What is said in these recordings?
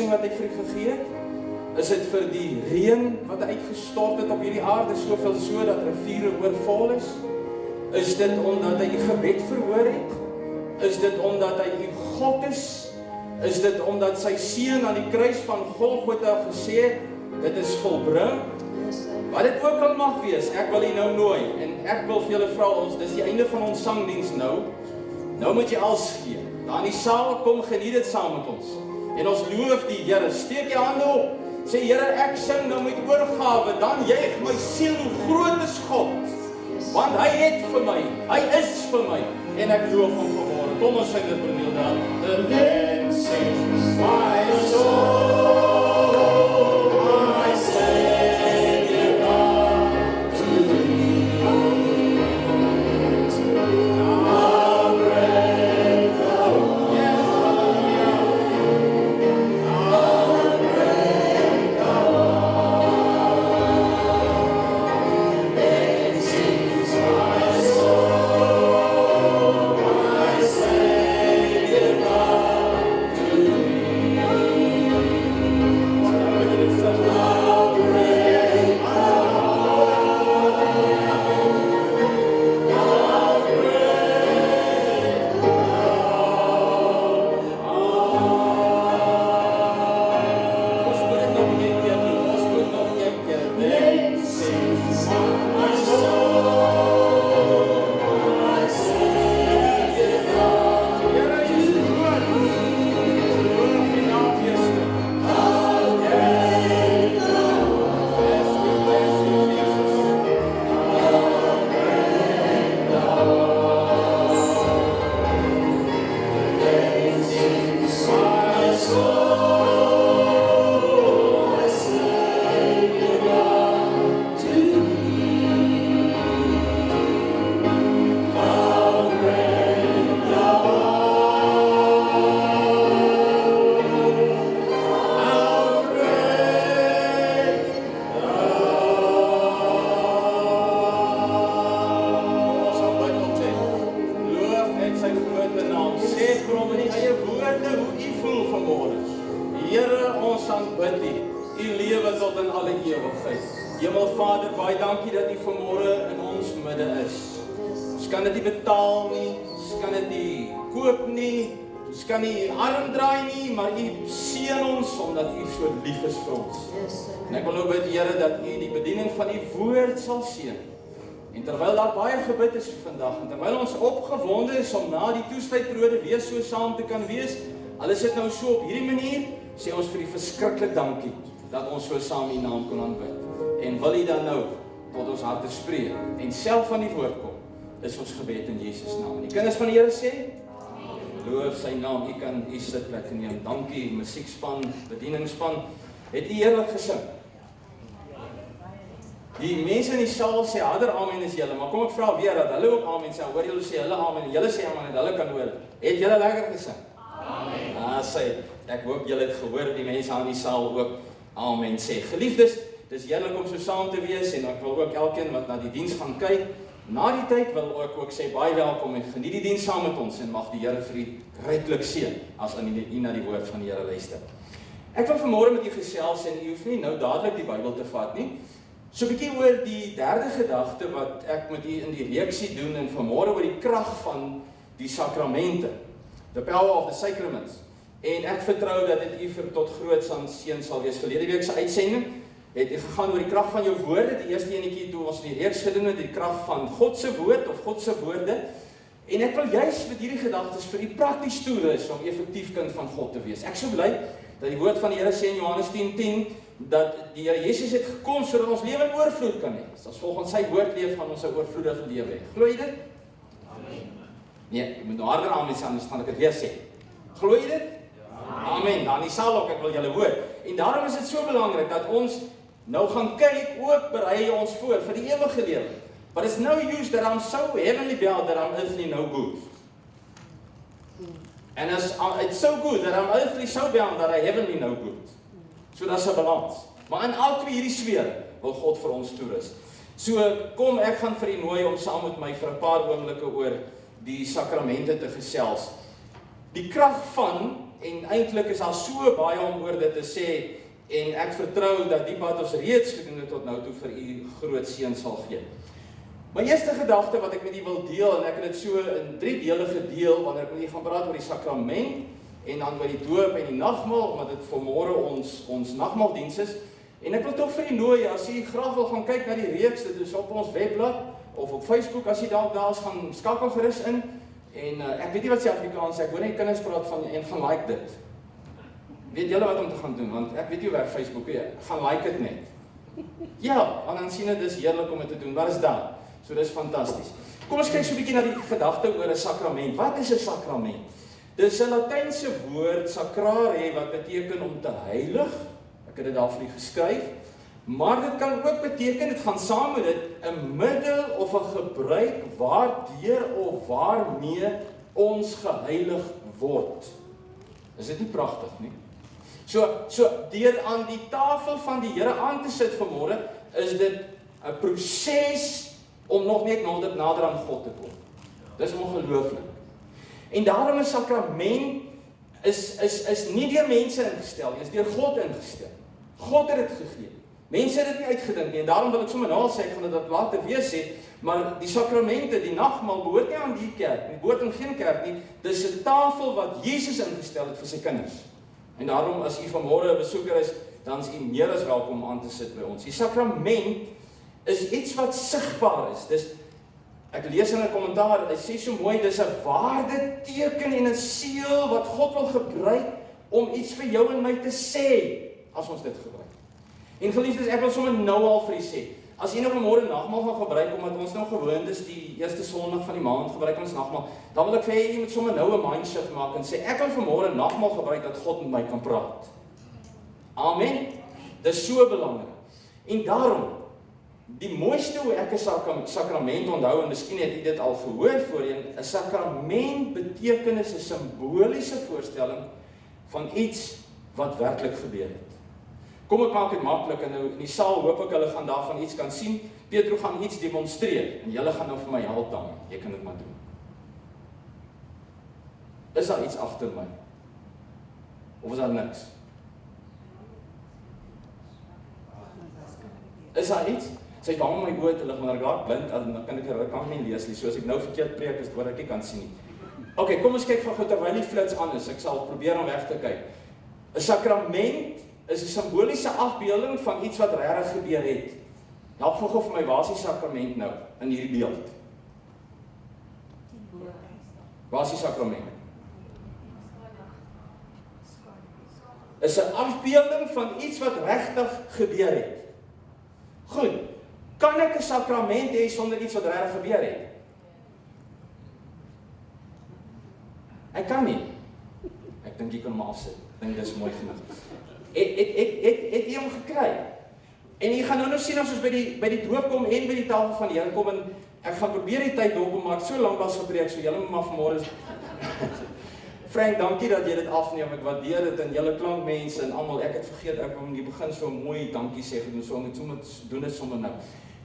Wat ek vir u gegee het? Is dit vir die reën wat uitgestort het op hierdie aarde soveel so dat riviere oorvol is? Is dit omdat hy u gebed verhoor het? Is dit omdat hy u God is? Is dit omdat sy seun aan die kruis van Golgotha gesê het, dit is volbring? Wat dit ook al mag wees, ek wil u nou nooi en ek wil vir julle vra, dis die einde van ons sangdiens nou. Nou moet jy alles gee. Daar in die saal kom geniet dit saam met ons. En ons loof die Here. Steek jou hande op. Sê Here, ek sing nou met oorgawe. Dan juig my siel, hoe groot is God. Want hy het vir my. Hy is vir my. En ek loof hom vanmôre. Kom ons sing dit Perneel daar. The Lord sings my soul. Hemelvader, baie dankie dat U vanmôre in ons midde is. Ons kan dit nie betaal nie, ons kan dit nie koop nie, ons kan nie arm draai nie, maar U seën ons omdat U so lief is vir ons. En ek wil nou bid, Here, dat U die bediening van U woord sal seën. En terwyl daar baie gebid is vandag, en terwyl ons opgewonde is om na die toesluitperiode weer so saam te kan wees, al is dit nou so op hierdie manier, sê ons vir U verskriklik dankie dat ons so saam U naam kon aanbid. En wil U dan nou tot ons harte spreek en self van die woord kom, is ons gebed in Jesus naam. En die kinders van die Here sê, loof sy naam. U kan U sitplek neem. Dankie, musiekspan, bedieningsspan, het U heerlik gesing. Die mense in die saal sê harder amen as julle, maar kom ek vra weer dat hulle ook amen sê. Hoor julle sê hulle amen en julle sê amen en hulle kan hoor. Het julle lekker gesing? Amen. Sê, ek hoop julle het gehoor die mense aan die saal ook amen sê. Geliefdes, dis heerlik om so saam te wees en ek wil ook elkeen wat na die diens gaan kyk, na die tyd wil ek ook sê baie welkom en geniet die diens saam met ons en mag die Here vir U ryklik seën as u na die woord van die Here luister. Ek wil vanmôre met u gesels en u hoef nie nou dadelik die Bybel te vat nie. So 'n bietjie oor die derde gedagte wat ek met u in die reeksie doen en vanmôre oor die krag van die sakramente. The power of the sacraments. En ek vertrou dat dit u vir tot groot seën sal wees. Verlede week se uitsending het gegaan oor die krag van jou woorde. Die eerste enetjie toe ons die reeks gedoen het, die krag van God se woord of God se woorde. En ek wil juis met hierdie gedagtes vir u prakties toerus om effektief kind van God te wees. Ek sou bly dat die woord van die Here sê in Johannes 10:10 dat die Here Jesus het gekom sodat ons lewe in oorvloed kan hê. As volgens sy woord leef, gaan ons 'n oorvloedige lewe hê. Glo jy dit? Amen. Nee, jy moet nou harder amen sê, anders gaan ek dit weer sê. Glo jy dit? Amen. Dan die saal ook, ek wil julle hoor. En daarom is dit so belangrik dat ons nou gaan kyk, ook berei ons voor vir die ewige lewe. But it's no use that I'm so heavenly bound that I'm earthly no good. And it's so good that I'm earthly so bound that I heavenly no good. So dat is 'n balans. Maar in al twee hierdie sfere wil God vir ons toerus. So kom, ek gaan vir u nooi om saam met my vir 'n paar oomblikke oor die sakramente te gesels. Die krag van, en eintlik is daar so baie om oor dit te sê, en ek vertrou dat die wat ons reeds gedoen het tot nou toe vir u groot seën sal gee. My eerste gedagte wat ek met u wil deel, en ek het dit so in 3 dele gedeel, wanneer ek met u gaan praat oor die sakrament, en dan oor die doop en die nagmaal, omdat dit vanmôre ons nagmaaldiens is. En ek wil tog vir u nooi, as u graag wil gaan kyk na die reeks, dit is op ons webblad, of op Facebook, as u dalk daar is, gaan skakel gerus in, en ek weet nie wat sy Afrikaans sê, ek hoor net kinders praat van, en gaan like dit. Weet julle wat om te gaan doen, want ek weet nie waar Facebook is, gaan like dit net. Ja, want dan sien dit is heerlik om dit te doen, waar is dat? So dis fantasties. Kom ons kyk so 'n bietjie na die gedagte oor 'n sakrament. Wat is 'n sakrament? Dis 'n Latynse woord, sacrare, wat beteken om te heilig. Ek het dit daar vir u geskryf. Maar dit kan ook beteken, dit gaan saam met dit, 'n middel of 'n gebruik waardeur of waarmee ons geheilig word. Is dit nie pragtig nie? So deur aan die tafel van die Here aan te sit vanmôre, is dit 'n proses om nog net nader aan God te kom. Dis ongelooflik. En daarom is sakrament is nie deur mense ingestel nie, is deur God ingestel. God het dit gegee. Mense het dit nie uitgedink nie, en daarom wil ek sommer nou al sê, ek gaan dit later weer sê, maar die sakramente, die nagmaal, behoort nie aan die kerk nie, behoort in geen kerk nie, dis 'n tafel wat Jesus ingestel het vir sy kinders. En daarom, as u vanmôre 'n besoeker is, dan is u meer as welkom aan te sit by ons. Die sakrament is iets wat sigbaar is. Ek lees in 'n kommentaar, hy sê so mooi, dis 'n waardeteken en 'n seël wat God wil gebruik om iets vir jou en my te sê, as ons dit gebruik. En geliefdes, ek wil sommer nou al vir u sê, as jy nou vanmôre nagmaal gaan gebruik, omdat ons nou gewoond is, die eerste Sondag van die maand gebruik ons nagmaal, dan wil ek vir jy moet sommer nou 'n mindshift maak en sê, ek wil vanmôre nagmaal gebruik dat God met my kan praat. Amen. Dis so belangrik. En daarom, die mooiste hoe ek 'n sakrament onthou, en miskien het jy dit al gehoor voorheen, 'n sakrament beteken is 'n simboliese voorstelling van iets wat werklik gebeur het. Kom ek maak dit maklik, en nou in die saal hoop ek hulle gaan daarvan iets kan sien. Petro gaan iets demonstreer, en julle gaan nou vir my help dan. Jy kan dit maar doen. Is daar iets agter my? Of is daar niks? Is daar iets? Sy het bang om my oë te lig, maar ek raak blind, dan kan ek nie lees nie, so as ek nou verkeerd preek, is wat ek nie kan sien nie. Ok, kom ons kyk gou terwyl die flits aan is, ek sal probeer om weg te kyk. 'n Sakrament is 'n simboliese afbeelding van iets wat regtig gebeur het. Help gou vir my, waar is die sakrament nou, in hierdie beeld? Waar is die sakrament? Is 'n afbeelding van iets wat regtig gebeur het. Goed, kan ek 'n sakrament hê sonder iets wat regtig gebeur het? Ek kan nie. Ek dink jy kan hom afsit. Ek dink dis mooi genoeg. Het jy hom gekry? En jy gaan nou sien as ons by die doop kom en by die tafel van die Here kom en ek gaan probeer die tyd dop maak. So lank was gepreek, so julle moet maar vanmôre Frank, dankie dat jy dit afneem. Ek waardeer dit en julle klankmense en almal. Ek het vergeet ek wou in die begin so mooi dankie sê gedoen, so moet doen dit sommer nou.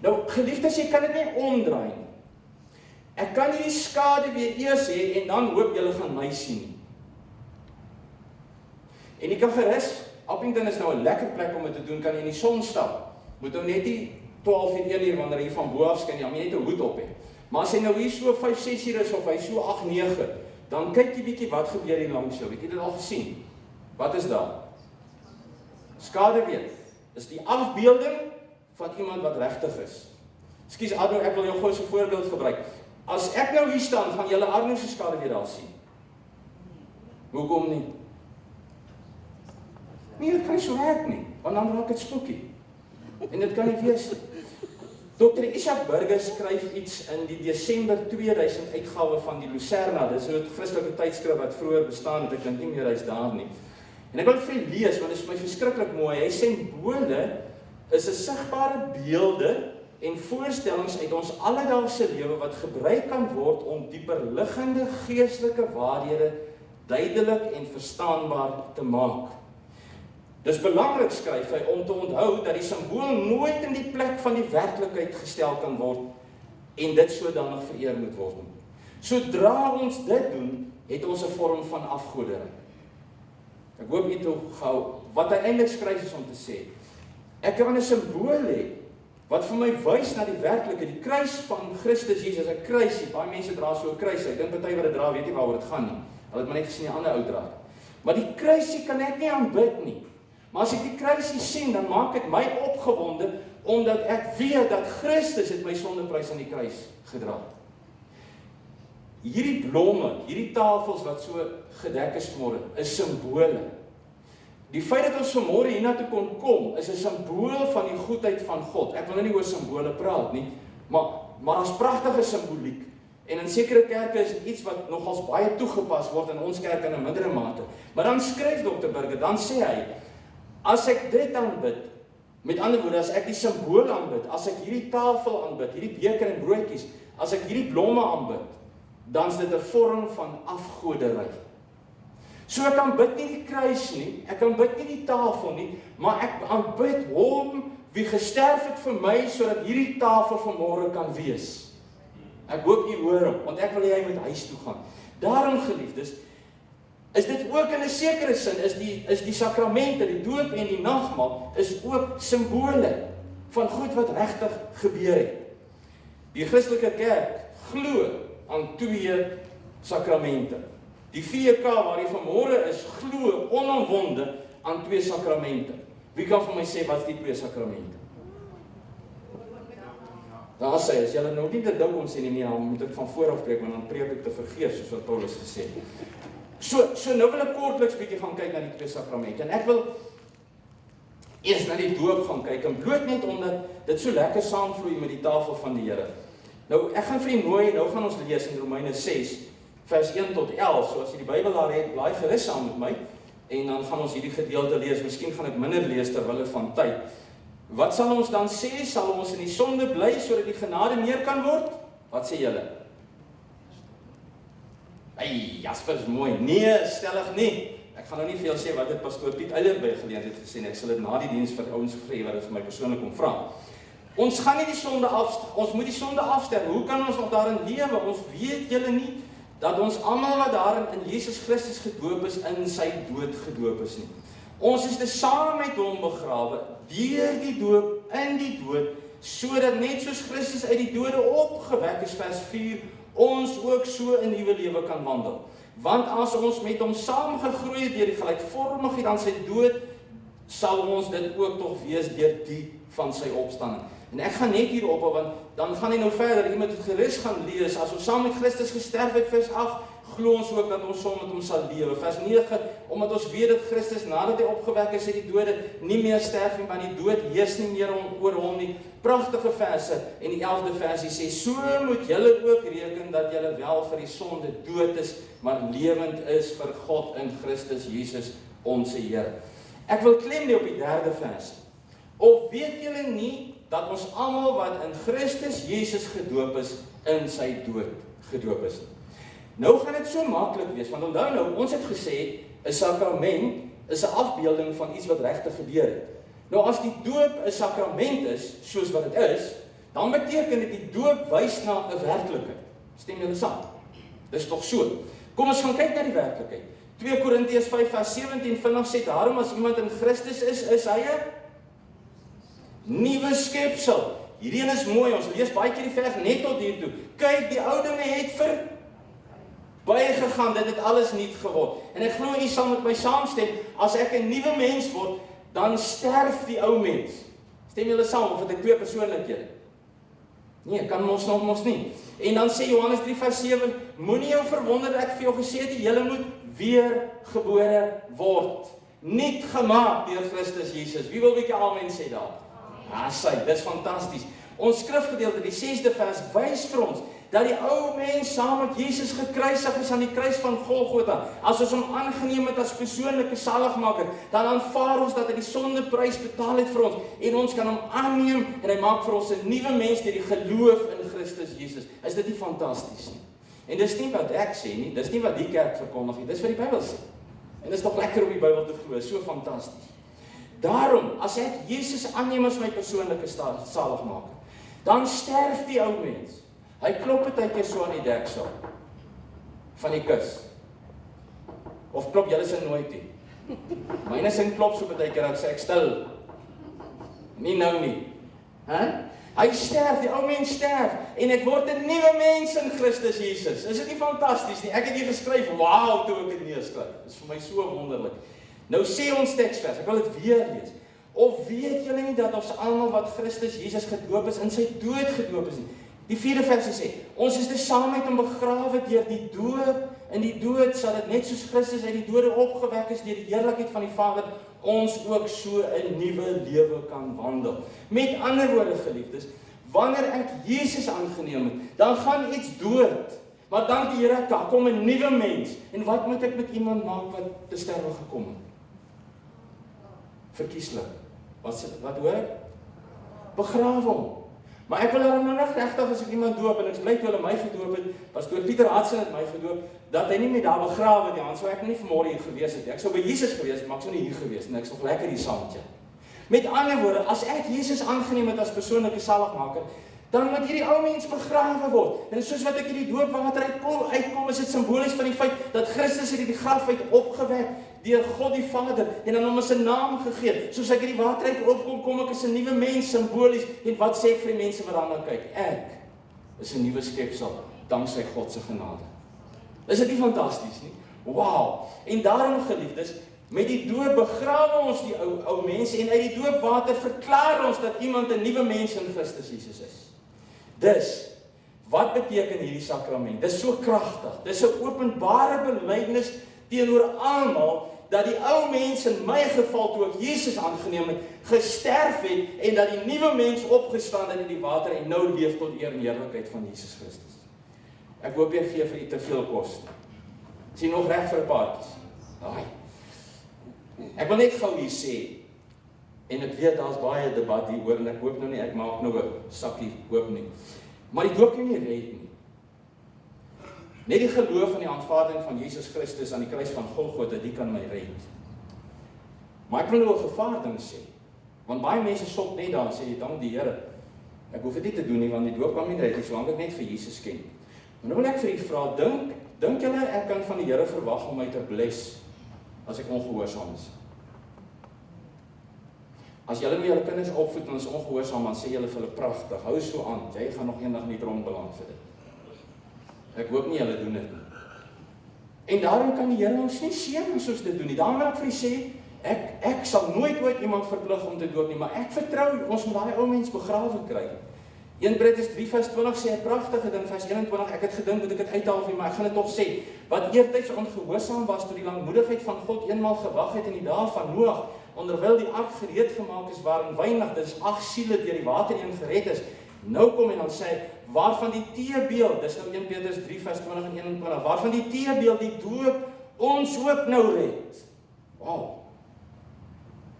Nou, geliefdes, jy kan dit nie omdraai nie. Ek kan nie die skade weer eers hê en dan hoop julle gaan my sien nie. En jy kan gerus, Appington is nou 'n lekker plek om dit te doen, kan jy in die son stap. Moet nou net nie 12 en 1 uur wanneer jy van bo af skyn, jy moet net 'n hoed op hê. Maar as hy nou hier so 5, 6 uur is of hy so 8, 9, dan kyk jy bietjie wat gebeur hier langs jou. Het jy dit al gesien? Wat is daar? Skaduwee. Dis die afbeelding van iemand wat regtig is. Ekskuus Arno, ek wil jou gou so 'n voorbeeld gebruik. As ek nou hier staan, gaan julle Arno se skaduwee daar sien. Hoekom nie? Nee, dit kan nie so werk nie, want dan raak dit spooky. En dit kan nie wees nie. Dr. Isak Burger skryf iets in die Desember 2000 uitgawe van die Lucerna. Dit is 'n Christelike tydskrif wat vroeër bestaan het, ek dink nie meer hy's daar nie. En ek wil vir julle lees, want dit is vir my verskriklik mooi. Hy sê simbole is 'n sigbare beelde en voorstellings uit ons alledaagse lewe wat gebruik kan word om dieper liggende geestelike waarhede duidelik en verstaanbaar te maak. Dis belangrik, skryf hy, om te onthou dat die simbool nooit in die plek van die werklikheid gestel kan word en dit sodanig vereer moet word. Sodra ons dit doen, het ons 'n vorm van afgoderry. Ek hoop jy toe gou wat hy eintlik skryf is om te sê, ek kan 'n simbool hê wat vir my wys na die werklike, die kruis van Christus Jesus, 'n kruisie. Baie mense dra so 'n kruis. Ek dink party wat dit dra, weet nie waaroor dit gaan nie. Hulle het maar net gesien die ander ou dra. Maar die kruisie kan ek nie aanbid nie. Maar as ek die kruisie sien, dan maak dit my opgewonde, omdat ek weet dat Christus het my sondeprys aan die kruis gedra. Hierdie blomme, hierdie tafels wat so gedek is môre, is simbole. Die feit dat ons vanmôre hiernatoe kon kom, is 'n simbool van die goedheid van God. Ek wil nou nie oor simbole praat nie, maar daar's pragtige simboliek. En in sekere kerke is dit iets wat nogals baie toegepas word in ons kerk in 'n mindere mate. Maar dan skryf Dr. Burger, dan sê hy, as ek dit aanbid, met ander woorde, as ek die simbool aanbid, as ek hierdie tafel aanbid, hierdie beker en broodjies, as ek hierdie blomme aanbid, dan is dit 'n vorm van afgoderry. So ek aanbid nie die kruis nie, ek aanbid nie die tafel nie, maar ek aanbid hom wie gesterf het vir my, sodat hierdie tafel vanmôre kan wees. Ek hoop jy hoor hom, want ek wil hê hy moet huis toe gaan. Daarom, geliefdes, is dit ook in 'n sekere sin, is die sakramente, die doop en die nagmaal, is ook simbole van goed wat regtig gebeur het. Die Christelike kerk glo aan 2 sakramente. Die VK waar jy vanmôre is, glo onomwonde aan 2 sakramente. Wie kan vir my sê wat is die 2 sakramente? Daar sê, as julle nou nie dit dink om sê nie, dan moet ek van vooraf preek, want dan preek ek te vergeefs, soos wat Paulus gesê het. So nou wil ek kortliks bietjie gaan kyk na die 2 sakramente. En ek wil eers na die doop gaan kyk, en bloot net omdat dit so lekker saamvloei met die tafel van die Here. Nou, ek gaan vir julle nooi, nou gaan ons lees in Romeine 6, vers 1 tot 11, so as jy die Bybel daar het, blaai gerus saam met my, en dan gaan ons hierdie gedeelte lees. Miskien gaan ek minder lees terwille van tyd. Wat sal ons dan sê? Sal ons in die sonde bly sodat die genade meer kan word? Wat sê julle? Hey, Jasper is mooi. Nee, stellig nie. Ek gaan nou nie veel sê wat het pastoor Piet Eiler by geleentheid gesê nie. Ek sal dit na die diens vir ouens vra wat dit vir my persoonlik kom vra. Ons gaan nie die sonde ons moet die sonde afsterf. Hoe kan ons nog daarin lewe? Ons weet julle nie dat ons almal wat daarin in Jesus Christus gedoop is, in sy dood gedoop is nie. Ons is saam met hom begrawe deur die doop in die dood, sodat net soos Christus uit die dode opgewek is, vers 4, ons ook so 'n nuwe lewe kan wandel. Want as ons met hom saamgegroei het deur die gelykvormigheid aan sy dood, sal ons dit ook tog wees deur die van sy opstanding. En ek gaan net hier ophou, want dan gaan hy nou verder, jy moet dit gerus gaan lees, as ons saam met Christus gesterf het, vers 8, glo ons ook dat ons saam met hom sal lewe. Vers 9, omdat ons weet dat Christus nadat hy opgewek is uit die dode, nie meer sterf nie, maar die dood heers nie meer oor hom nie. Pragtige verse, en die 11de versie sê, so moet julle ook reken dat julle wel vir die sonde dood is, maar lewend is vir God in Christus Jesus, onze Here. Ek wil klem nie op die 3de versie. Of weet julle nie, dat ons almal wat in Christus Jesus gedoop is, in sy dood gedoop is. Nou gaan dit so maklik wees, want onthou nou, ons het gesê, 'n sakrament is 'n afbeelding van iets wat regtig gebeur het. Nou as die doop 'n sakrament is, soos wat dit is, dan beteken dit die doop wys na 'n werklikheid. Stem julle saam? Dis tog so. Kom ons gaan kyk na die werklikheid. 2 Korintiërs 5 vers 17 vinnig sê, daarom as iemand in Christus is hy 'n nuwe skepsel. Hierdie een is mooi, ons lees baie keer die vers net tot hier toe. Kyk, die ou dinge het bygegaan, dit het alles nuut geword. En ek glo u sal met my saamstem, as ek 'n nuwe mens word, dan sterf die ou mens. Stem julle saam, of het ek 2 persoonlikhede? Nee, kan mos nie. En dan sê Johannes 3 vers 7, moenie jou verwonder dat ek vir jou gesê het, julle moet weer gebore word. Nuut gemaak deur Christus Jesus. Wie wil bietjie amen sê daar? Ja, dis fantasties. Ons skrifgedeelte, die 6de vers, wys vir ons, dat die ou mens saam met Jesus gekruisig is aan die kruis van Golgotha. As ons hom aangeneem het as persoonlike saligmaker, dan aanvaar ons dat hy die sondeprys betaal het vir ons, en ons kan hom aanneem, en hy maak vir ons 'n nuwe mens deur die geloof in Christus Jesus. Is dit nie fantasties nie? En dis nie wat ek sê nie, dis nie wat die kerk verkondig nie, dis wat die Bybel sê. En dis tog lekker om die Bybel te glo, so fantasties. Daarom, as ek Jesus aanneem as my persoonlike saligmaker, dan sterf die ou mens. Hy klop partykeer so aan die deksel van die kus. Of klop julle sin nooit nie. Myne sin klop so partykeer, ek sê ek stil. Nie nou nie. Hy sterf, die ou mens sterf, en ek word 'n nuwe mens in Christus Jesus. Is dit nie fantasties nie? Ek het hier geskryf, wow, toe ek dit neerskryf. Dit is vir my so wonderlik. Nou sê ons teksvers, ek wil dit weer lees. Of weet julle nie dat ons almal wat Christus Jesus gedoop is, in sy dood gedoop is nie? Die 4de versie sê, ons is dus saam met hom begrawe deur die dood. In die dood sal dit net soos Christus uit die dode opgewek is deur die heerlikheid van die Vader, ons ook so 'n nuwe lewe kan wandel. Met ander woorde, geliefdes, wanneer ek Jesus aangeneem het, dan gaan iets dood. Maar dank die Here, daar kom 'n nuwe mens. En wat moet ek met iemand maak wat te sterwe gekom het? Verkieslik. Wat hoor ek? Begrawe hom. Maar ek wil nou nog regtig, as ek iemand doop, en ek bly toe hulle my gedoop het, pastoor Pieter Hudson het my gedoop, dat hy nie meer daar begrawe het nie, want sou ek nie vanmôre hier gewees het nie. Ek sou by Jesus gewees het, maar ek sou nie hier gewees nie, ek sou lekker hier saam met jou. Met ander woorde, as ek Jesus aangeneem het as persoonlike saligmaker, dan moet hierdie ou mens begrawe word. En soos wat ek hierdie doopwater uitkom, is dit simbolies van die feit dat Christus uit die graf uit opgewek deur God die Vader, en dan hom 'n naam gegee. Soos ek hierdie water uit opkom, kom ek as 'n nuwe mens, simbolies. En wat sê ek vir die mense wat daarna kyk? Ek is 'n nuwe skepsel, danksy God se genade. Is dit nie fantasties nie? Wow! En daarom, geliefdes, met die doop begrawe ons die ou mense, en uit die doopwater verklaar ons dat iemand 'n nuwe mens in Christus Jesus is. Dus, wat beteken hierdie sakrament? Dis so kragtig. Dis 'n openbare belydenis teenoor almal dat die ou mens, in my geval toe ek Jesus aangeneem het, gesterf het, en dat die nuwe mens opgestaan het in die water en nou leef tot eer en heerlikheid van Jesus Christus. Ek hoop jy gee vir u te veel kos. Is jy nog reg vir 'n paartjies? Daai. Ek wil net gou hier sê, en ek weet daar's baie debat hieroor, en ek hoop nou nie ek maak nou 'n sakkie oop nie. Maar die doop kan nie red nie. Net die geloof in die aanvaarding van Jesus Christus aan die kruis van Golgotha, die kan my red. Maar ek wil nou 'n gevaar ding sê, want baie mense stop net daar en sê, dank die Here, ek hoef dit nie te doen nie, want die doop kan my red nie, solank ek net vir Jesus ken. Maar nou wil ek vir u vra, dink julle ek kan van die Here verwag om my te bless, as ek ongehoorsaam is? As julle met julle kinders opvoed en is ongehoorsaam, dan sê julle vir hulle pragtig, hou so aan, jy gaan nog eendag nie tronk beland vir dit. Ek hoop nie julle doen dit nie. En daarom kan die Here ons nie seën as ons dit doen nie. Daarom wil ek vir julle sê, ek sal nooit iemand verplig om te doop nie, maar ek vertrou, ons moet daai ou mens begrawe kry. 1 Petrus 3:20 sê 'n pragtige ding, vers 21, ek het gedink dat ek dit uithaal vir, maar ek gaan dit tog sê, wat eertyds ongehoorsaam was tot die langmoedigheid van God eenmaal gewag het in die dae van Noag, onderwyl die ark gereed gemaak is, waarin weinig, dis 8 siele deur die water heen gered is. Nou kom en dan sê, waarvan die teebeeld, dis nou 1 Petrus 3:20 en 21, waarvan die teebeeld die doop ons ook nou red. Wow.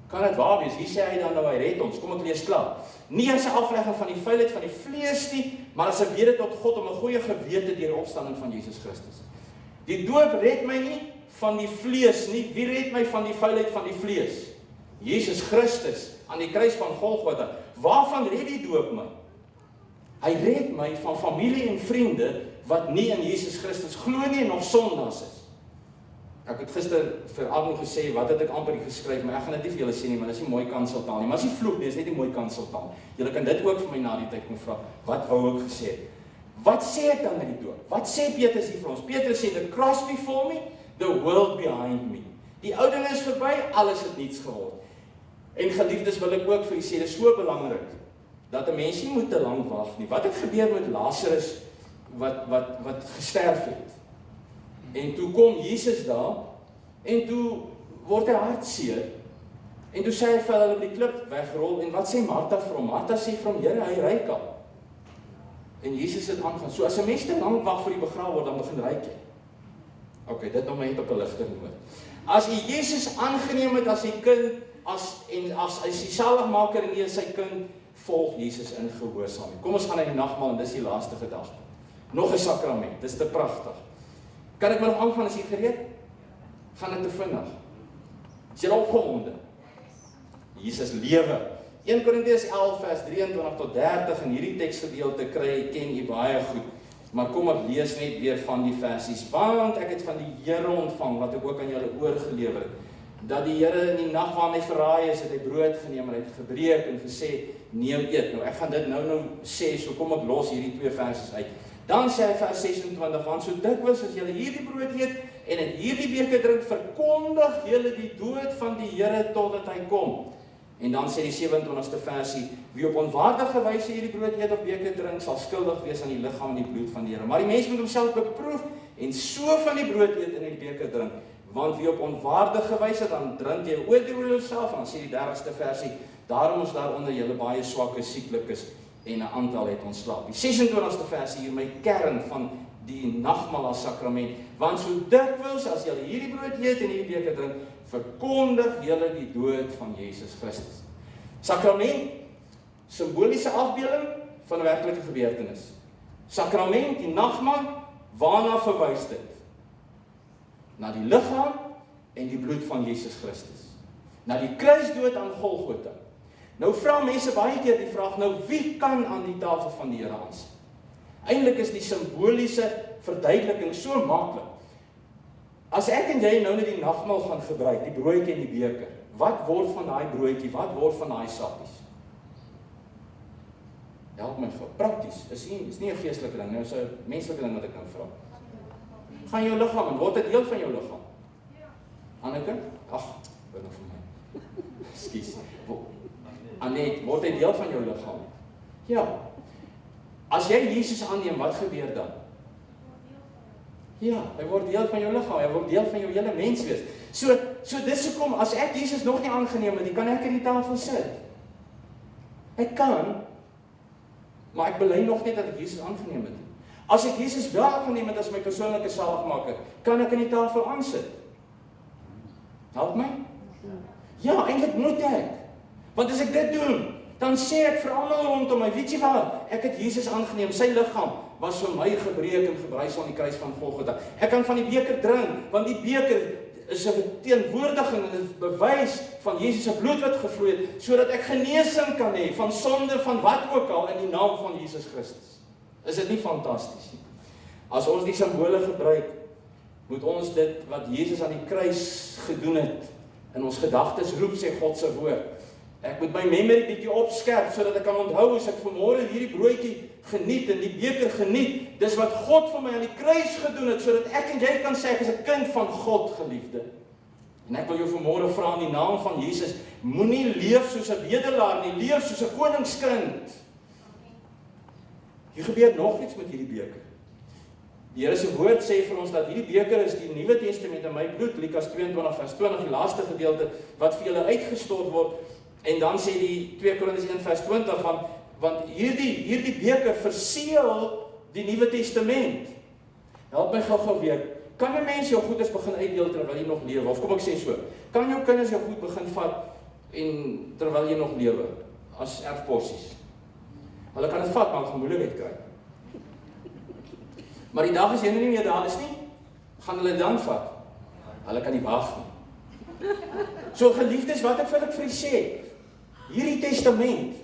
Kan dit waar wees? Hier sê hy dan nou, hy red ons. Kom ek lees klaar. Nie as 'n aflegging van die vuilheid van die vlees nie, maar as 'n bede tot God om 'n goeie gewete deur die opstanding van Jesus Christus. Die doop red my nie van die vlees nie. Wie red my van die vuilheid van die vlees? Jesus Christus aan die kruis van Golgotha. Waarvan red die doop my? Hy red my van familie en vriende wat nie in Jesus Christus glo nie en nog sondaars is. Ek het gister vir Arno gesê, wat het ek amper geskryf, maar ek gaan dit nie vir julle sê nie, maar dit is nie mooi kanseltaal nie, maar as jy vloek nie, is net nie mooi kanseltaal. Julle kan dit ook vir my na die tyd kom vra, wat wou ek gesê? Wat sê ek dan met die doop? Wat sê Petrus hier vir ons? Petrus sê, the cross before me, the world behind me. Die ou ding is verby, alles het niets geword. En geliefdes wil ek ook vir julle sê, dit is so belangrik, dat 'n mens nie moet te lank wag nie. Wat het gebeur met Lazarus, wat gesterf het? En toe kom Jesus daar, en toe word hy hartseer, en toe sê hy vir hulle op die klip wegrol, en wat sê Martha vir hom? Martha sê vir hom, Here, hy ryk al. En Jesus het aangaan, so as 'n mens te lank wag vir die begrawe word, dan begin ryk jy. Ok, dit nou maar net op 'n ligter noot. As jy Jesus aangeneem het as sy kind, as hy die saligmaker en jy is sy kind, volg Jesus in gehoorsaamheid. Kom ons gaan na die nagmaal, en dis die laaste gedagte. Nog 'n sakrament, dis te pragtig. Kan ek maar nog aangaan, as jy gereed? Gaan dit te vinnig. Is jy opgewonde? Jesus lewe. 1 Korintiërs 11 vers 23 tot 30 in hierdie teksgedeelte kry, ken jy baie goed. Maar kom ek lees net weer van die versies, want ek het van die Here ontvang, wat ek ook aan julle oorgelewer het, dat die Here in die nag waarin hy verraai is, het hy brood geneem en hy het gebreek en gesê, neem eet. Nou ek gaan dit nou sê, so kom ek los hierdie 2 versies uit. Dan sê hy vers 26, want so dikwels as julle hierdie brood eet en in hierdie beker drink, verkondig julle die dood van die Here totdat hy kom. En dan sê die 27ste versie, wie op onwaardige wyse hierdie brood eet of beker drink, sal skuldig wees aan die liggaam en die bloed van die Here. Maar die mens moet homself beproef en so van die brood eet en die beker drink. Want wie op onwaardige wyse, dan drink jy oor jouself. En dan sê die 30ste versie, daarom is daaronder julle baie swakke, sieklikes en 'n aantal het ontslaap. Die 26ste versie hier my kern van die nagmaal as sakrament. Want so dikwels as julle hierdie brood eet en hierdie beker drink, verkondig julle die dood van Jesus Christus. Sakrament, simboliese afbeelding van 'n werklike gebeurtenis. Sakrament, die nagmaal, waarna verwys dit? Na die liggaam en die bloed van Jesus Christus. Na die kruisdood aan Golgotha. Nou vra mense baie keer die vraag, nou wie kan aan die tafel van die Here aansit? Eintlik is die simboliese verduideliking so maklik. As ek en jy nou net die nagmaal gaan gebruik, die broodjie en die beker, wat word van daai broodjie, wat word van daai sappies? Help my gou, prakties, is nie 'n geestelike ding, nou is 'n menslike ding wat ek nou vra. Gaan jou liggaam, en word dit deel van jou liggaam? Ja. Anneke? Ag, hoor nou vir my. Ekskuus. Anet, word hy deel van jou liggaam? Ja. As jy Jesus aanneem, wat gebeur dan? Ja, hy word deel van jou liggaam, hy word deel van jou hele mens wees. So dis hoekom, as ek Jesus nog nie aangeneem het, kan ek aan die tafel sit. Ek kan, maar ek bely nog net dat ek Jesus aangeneem het. As ek Jesus wel aangeneem het as my persoonlike saligmaker, kan ek aan die tafel aansit. Help my? Ja, eintlik moet ek. Want as ek dit doen, dan sê ek vir almal rondom my, weet jy wat? Ek het Jesus aangeneem, sy liggaam was vir my gebreek en gebrys aan die kruis van Golgotha. Ek kan van die beker drink, want die beker is 'n verteenwoordiging en 'n bewys van Jesus se bloed wat gevloei het, sodat ek genesing kan hê van sonde, van wat ook al in die naam van Jesus Christus. Is dit nie fantasties nie? As ons die simbole gebruik, moet ons dit wat Jesus aan die kruis gedoen het, in ons gedagtes roep, sê God se woord. Ek moet my memory bietjie opskerp, sodat ek kan onthou as ek vanmôre hierdie broodjie geniet en die beker geniet, dis wat God vir my aan die kruis gedoen het, sodat ek en jy kan sê, ek is 'n kind van God, geliefde. En ek wil jou vanmôre vra in die naam van Jesus, moenie leef soos 'n bedelaar nie, leef soos 'n koningskind. Hier gebeur nog iets met hierdie beker. Die Here se woord sê vir ons dat hierdie beker is die Nuwe Testament in my bloed, Lukas 22 vers 20, die laaste gedeelte wat vir julle uitgestort word. En dan sê die 2 Korintiërs 1 vers 20 want hierdie beker verseël die Nuwe Testament. Help my gou weer. Kan 'n mens jou goedes begin uitdeel terwyl jy nog lewe? Of kom ek sê so, kan jou kinders jou goed begin vat en terwyl jy nog lewe as erfpossies? Hulle kan dit vat, maar gaan moeilikheid kry. Maar die dag as jy nie meer daar is nie, gaan hulle dan vat. Hulle kan nie wag nie. So geliefdes, wat ek vir julle sê, hierdie testament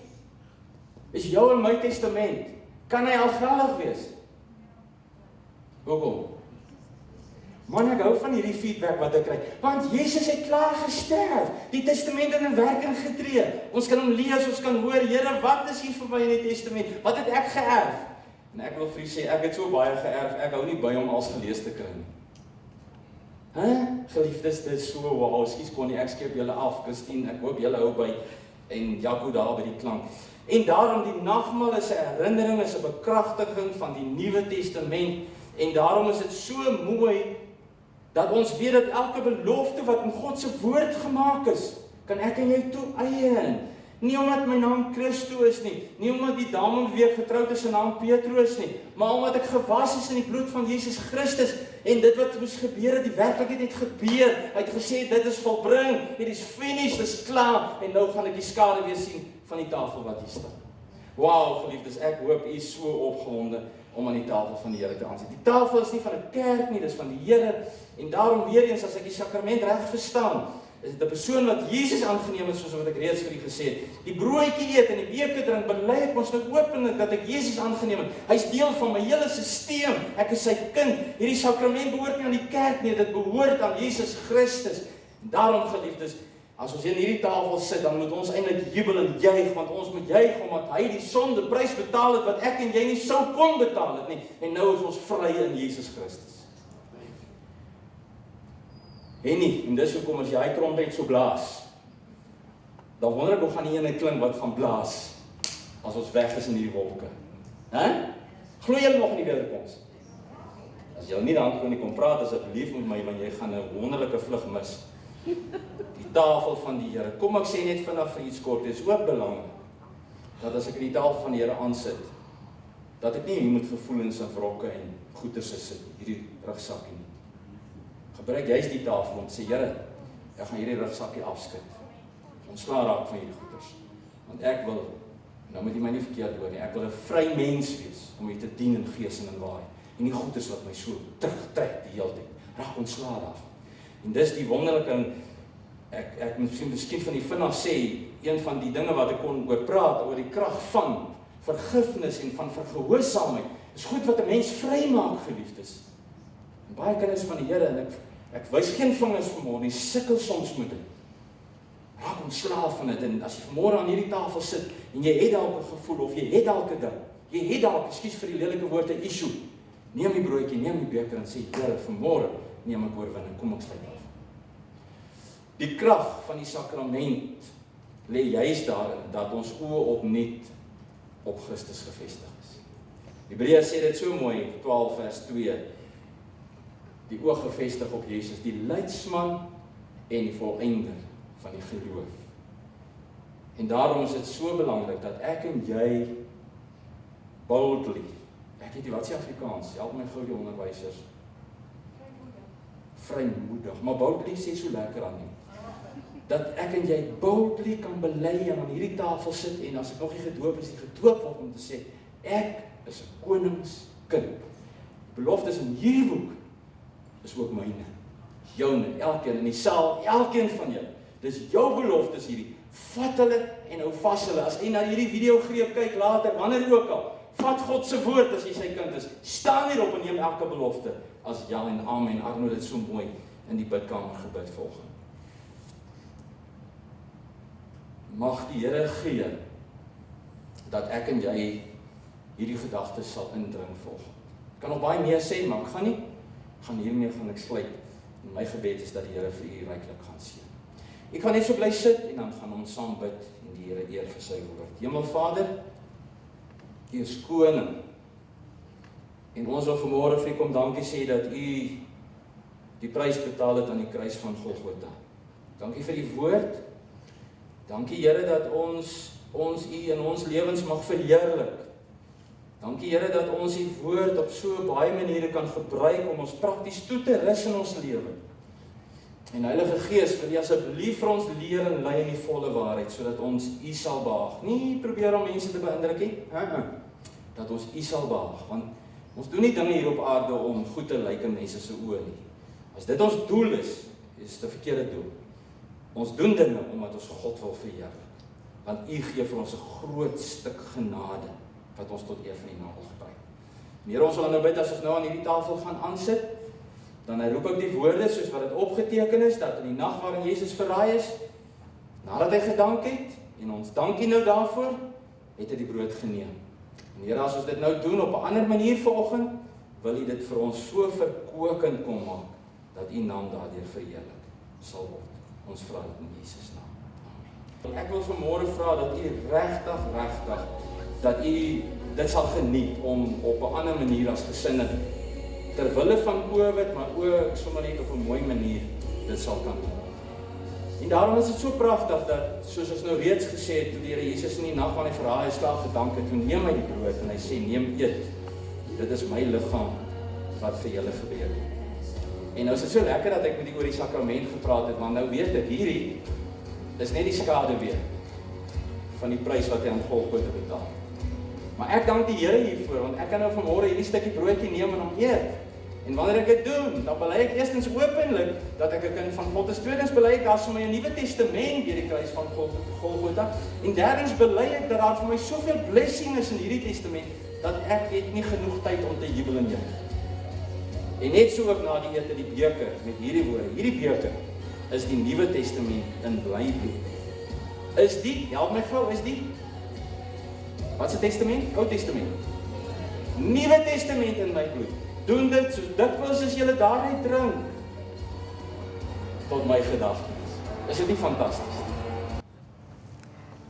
is jou en my testament. Kan hy al geldig wees? Hoekom? Man, ek hou van hierdie feedback wat ek kry. Want Jesus het klaar gesterf. Die testament het in werking getree. Ons kan hom lees, ons kan hoor, Here, wat is hier vir my in die testament? Wat het ek geërf? En ek wil vir julle sê, ek het so baie geërf, ek hou nie by om alles gelees te kry nie. Geliefdes, dit is so, wow, skies kon nie, ek skep julle af, Christine, ek hoop julle hou by, en Jaco daar by die klank. En daarom die nagmaal is 'n herinnering, is 'n bekragtiging van die Nuwe Testament, en daarom is dit so mooi, dat ons weet dat elke belofte wat in God se woord gemaak is, kan ek en jy toe-eien. Nie omdat my naam Christo is nie omdat die dame wie ek getroud is se naam Petrus nie, maar omdat ek gewas is in die bloed van Jesus Christus, en dit wat moes gebeur het, die werklikheid het gebeur. Hy het gesê, dit is volbring, it is finished, dit is klaar, en nou gaan ek die skade weer sien van die tafel wat hier staan. Wow, geliefdes, ek hoop u is so opgewonde om aan die tafel van die Here te aansit. Die tafel is nie van 'n kerk nie, dis van die Here, en daarom weer eens, as ek die sakrament reg verstaan, is dit 'n persoon wat Jesus aangeneem het, soos wat ek reeds vir u gesê het. Die broodjie eet en die beker drink, bely ek ons nou openlik dat ek Jesus aangeneem het. Hy's deel van my hele stelsel. Ek is sy kind. Hierdie sakrament behoort nie aan die kerk nie, dit behoort aan Jesus Christus. En daarom, geliefdes, as ons hier in hierdie tafel sit, dan moet ons eintlik jubel en juig, want ons moet juig omdat hy die sondeprys betaal het wat ek en jy nie sou kon betaal het nie. En nou is ons vry in Jesus Christus. En dis hoekom as jy hy trompet so blaas, dan wonder ek hoe gaan die ene klink wat gaan blaas, as ons weg is in die wolke. Glo jy nog in die wederkoms? As jy nie dan kon nie kom praat asseblief met my, want jy gaan 'n wonderlike vlug mis. Die tafel van die Here. Kom ek sê net vinnig vir iets kort, dit is ook belangrik, dat as ek in die tafel van die Here aansit, dat ek nie hier met gevoelens en wrokke en goeders sit, hierdie rugsakkie nie. Gebruik juist die tafel om te sê, Here, ek gaan hierdie rugsakkie afskud. Ontslae raak van hierdie goeders. Want ek wil, nou moet jy my nie verkeerd hoor nie, ek wil 'n vry mens wees, om jy te dien in gees en in waarheid. En nie goeders wat my so terugtrek die hele tyd. Raak ontslae daarvan. En dis die wonderlike, ek moet miskien van die vinnig sê, een van die dinge wat ek kon oor praat, oor die krag van vergifnis en van vergehoorsaamheid, is goed wat 'n mens vry maak, geliefdes. En baie kinders van die Here, en ek wys geen vingers vanmôre nie, sukkel soms met dit. Raak ontslae van dit, en as jy vanmôre aan hierdie tafel sit, en jy het dalk 'n gevoel, of jy het dalk 'n ding, jy het dalk, ekskuus vir die lelike woord, 'n issue, neem die broodjie, neem die beker, en sê, Here, vanmôre neem ek oorwinning, kom ek sluit af. Die krag van die sakrament lê juist daarin, dat ons oë opnuut op Christus gefestig is. Hebreërs sê dit so mooi, 12 vers 2, die oog gefestig op Jesus, die leidsman en die volëinder van die geloof. En daarom is dit so belangrik, dat ek en jy boldly, ek weet nie wat sê Afrikaans, help my gou die onderwysers, vrymoedig, maar boldly sê so lekker aan nie, dat ek en jy boldly kan bely en aan hierdie tafel sit, en as ek nog nie gedoop is, die gedoop word om te sê, ek is 'n koningskind. Die beloftes in hierdie boek is ook myne, joune, elkeen in die saal, elkeen van julle. Dis jou beloftes hierdie. Vat hulle en hou vas hulle. As jy na hierdie video greep kyk later, wanneer ook al, vat God se woord as jy sy kind is. Staan hierop en neem elke belofte as ja en amen. Arno dit so mooi in die bidkamer gebid volgens. mag die Here gee, dat ek en jy hierdie gedagtes sal indring volgende. Ek kan nog baie meer sê, maar ek gaan nie. Hiermee gaan ek sluit. En my gebed is dat die Here vir u ryklik gaan seën. Ek kan net so bly sit en dan gaan ons saam bid en die Here eer vir sy woord. Hemelvader, u is koning. En ons wil vanmôre vir u kom dankie sê dat u die prys betaal het aan die kruis van Golgotha. Dankie vir die woord. Dankie Here dat ons u in ons lewens mag verheerlik. Dankie Here dat ons die woord op so baie maniere kan gebruik om ons prakties toe te rus in ons lewe. En Heilige Gees, wil U asseblief vir ons leer en lei in die volle waarheid, sodat ons U sal behaag. Nie probeer om mense te beïndruk nie, dat ons U sal behaag, want ons doen nie dinge hier op aarde om goed te lyk in mense se oë nie. As dit ons doel is dit 'n verkeerde doel. Ons doen dinge omdat ons God wil verheerlik, want U gee vir ons 'n groot stuk genade, wat ons tot eer van die naam wil gebruik. Here, ons wil nou bid as ons nou aan hierdie tafel gaan aansit, dan roep ek die woorde soos wat dit opgeteken is, dat in die nag waarin Jesus verraai is, nadat hy gedank het, en ons dankie nou daarvoor, het hy die brood geneem. En Here, as ons dit nou doen op 'n ander manier vanoggend, wil U dit vir ons so verkokend kom maak, dat U naam daardeur verheerlik sal word. Ons vra dit in Jesus naam. Amen. Ek wil vanmôre vra dat U regtig, dat U dit sal geniet om op 'n ander manier as gesinne, terwille van COVID, maar ook sommer net op 'n mooi manier dit sal kan doen. En daarom is dit so pragtig dat, soos ons nou reeds gesê het, toe die Here Jesus in die nag van die verraai is klaar gedank het, toe neem hy die brood en hy sê, neem eet, dit is my liggaam wat vir julle gebeur het. En nou is dit so lekker dat ek met oor die sakrament gepraat het, want nou weet ek, hierdie is net die skade weer van die prys wat hy aan Golgotha betaal. Maar ek dank die Here hiervoor, want ek kan nou vanmôre hierdie stukkie broodjie neem en hom eet. En wanneer ek dit doen, dan bely ek eerstens openlik dat ek 'n kind van God is. Tweedens bely ek daar vir my 'n Nuwe Testament deur die kruis van Golgotha. En derdens bely ek dat daar vir my soveel blessing is in hierdie testament dat ek het nie genoeg tyd om te jubel en juig. En net so ook na die ete die beker met hierdie woorde. Hierdie beker is die Nuwe Testament in bly bloed. Is die, help my gou, is die? Wat is 'n testament? Ou Testament. Nuwe Testament in my bloed. Doen dit so dikwels as julle daaruit drink tot my gedagtes. Is dit nie fantasties?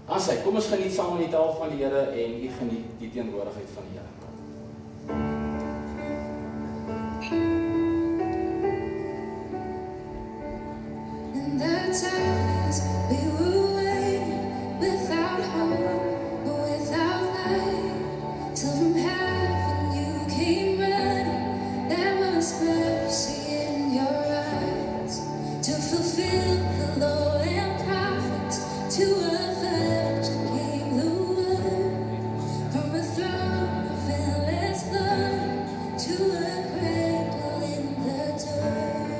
As hy, kom ons geniet saam aan die tafel van die Here en u geniet die teenwoordigheid van die Here. In the darkness we were waiting without hope, without light, till from heaven you came running. There was mercy in your eyes to fulfill the law and prophets. To a virgin came the word from a throne of endless love to a cradle in the dirt.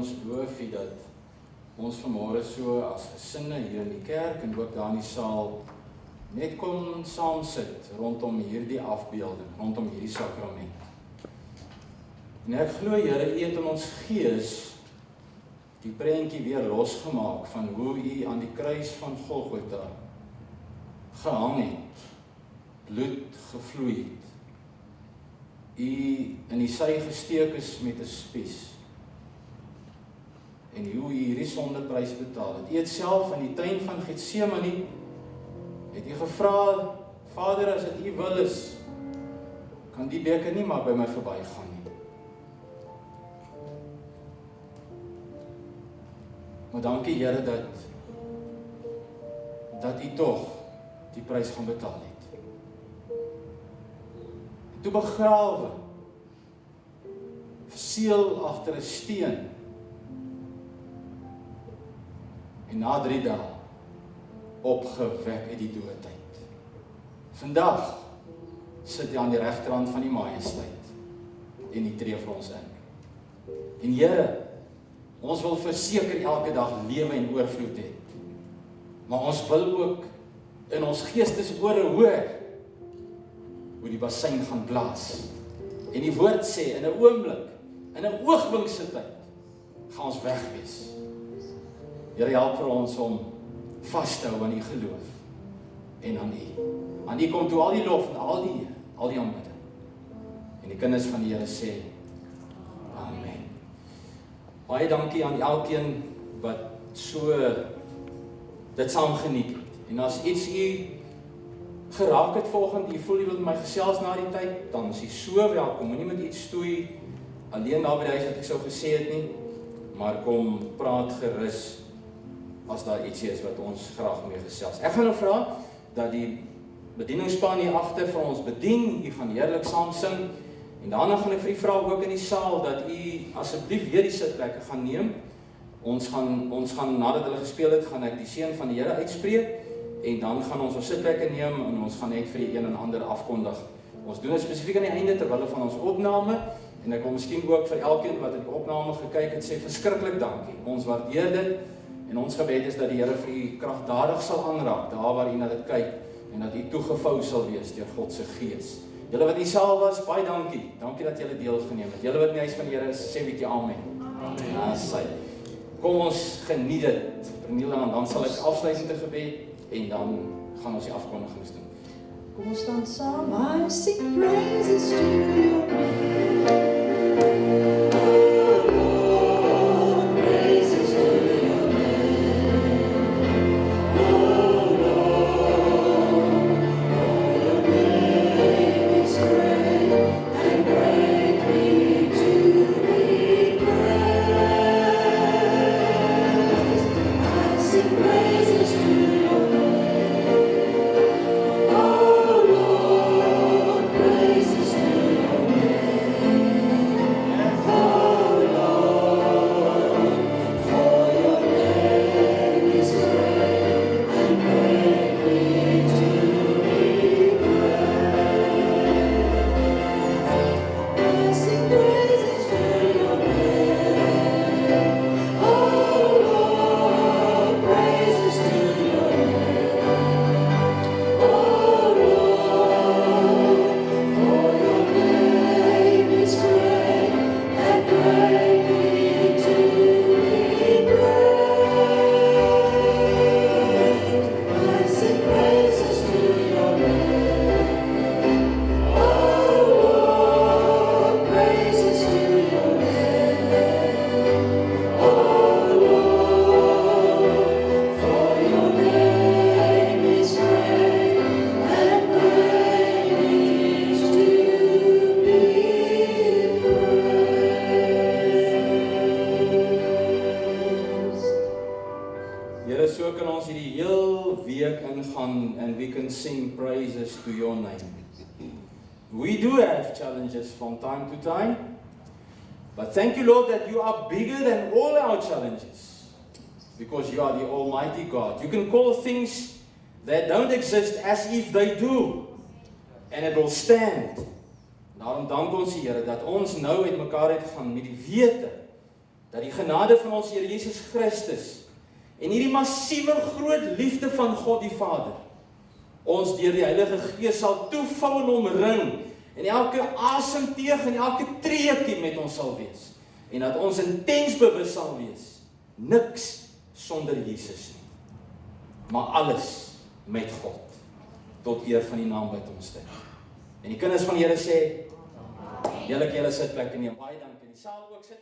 ons beloof U dat ons vanmôre so as gesinne hier in die kerk en ook daar in die saal net kon saam sit rondom hierdie afbeelding, rondom hierdie sakrament. En ek glo Here, U het in ons gees die prentjie weer losgemaak van hoe U aan die kruis van Golgotha gehang het, bloed gevloei het, U in die sy gesteek is met 'n spies, en hoe U hierdie sondeprys betaal het. U het self in die tuin van Getsemane, het U gevra, Vader, as dit U wil is, kan die beker nie maar by my verbygaan nie. Maar dankie Here dat U tog die prys gaan betaal het. En toe begrawe, verseël agter 'n steen, en na 3 dae opgewek uit die doodheid. Vandag sit hy aan die regterhand van die majesteit en hy tree vir ons in. En Here, ons wil verseker elke dag lewe en oorvloed hê. Maar ons wil ook in ons geestesore hoor hoe die bassein gaan blaas. En die woord sê, in 'n oomblik, in 'n oogwink se tyd, gaan ons weg wees. Here, help vir ons om vas te hou aan U geloof en aan U. Aan U kom toe al die lof en al die aanbidding. En die kinders van die Here sê, Amen. Baie dankie aan elkeen wat so dit saam geniet het. En as iets U geraak het vanoggend, U voel U wil met my gesels na die tyd, dan is U so welkom. Moenie met iets stoei alleen daar by die huis wat ek sou gesê het nie, maar kom praat gerus as daar ietsie is wat ons graag mee gesels. Ek gaan nou vra dat die bedieningsspan hier agter vir ons bedien. U gaan heerlik saam sing. En daarna gaan ek vir u vra ook in die saal dat u asseblief weer die sitplekke gaan neem. Ons gaan nadat hulle gespeel het, gaan ek die seën van die Here uitspreek en dan gaan ons sitplekke neem en ons gaan net vir die een en ander afkondig. Ons doen dit spesifiek aan die einde terwyl van ons opname en ek wil miskien ook vir elkeen wat die opname gekyk het sê verskriklik dankie. Ons waardeer dit. En ons gebed is dat die Here vir u kragtadig sal aanraak, daar waar u na dit kyk, en dat u toegevou sal wees deur God se Gees. Julle wat in die saal was, baie dankie. Dankie dat julle deelgeneem het. Julle wat in die huis van die Here is, sê 'n bietjie amen. Amen. Kom ons geniet dit. Verniel, en dan sal ek afsluitende gebed en dan gaan ons die afkondigings doen. Kom ons staan saam. I sing praises to your name. To your name. We do have challenges from time to time, but thank you, Lord, that you are bigger than all our challenges, because you are the Almighty God. You can call things that don't exist as if they do, and it will stand. Daarom dank ons, Here, dat ons nou met mekaar uitgaan met die wete dat die genade van ons Here Jesus Christus en hierdie massiewe groot liefde van God die Vader ons deur die Heilige Gees sal toevou en omring en elke asemteug en elke treukie met ons sal wees en dat ons intens bewus sal wees niks sonder Jesus nie maar alles met God tot eer van die naam wat ons dit en die kinders van die Here sê julle sitplek neem baie dankie en die saal ook sit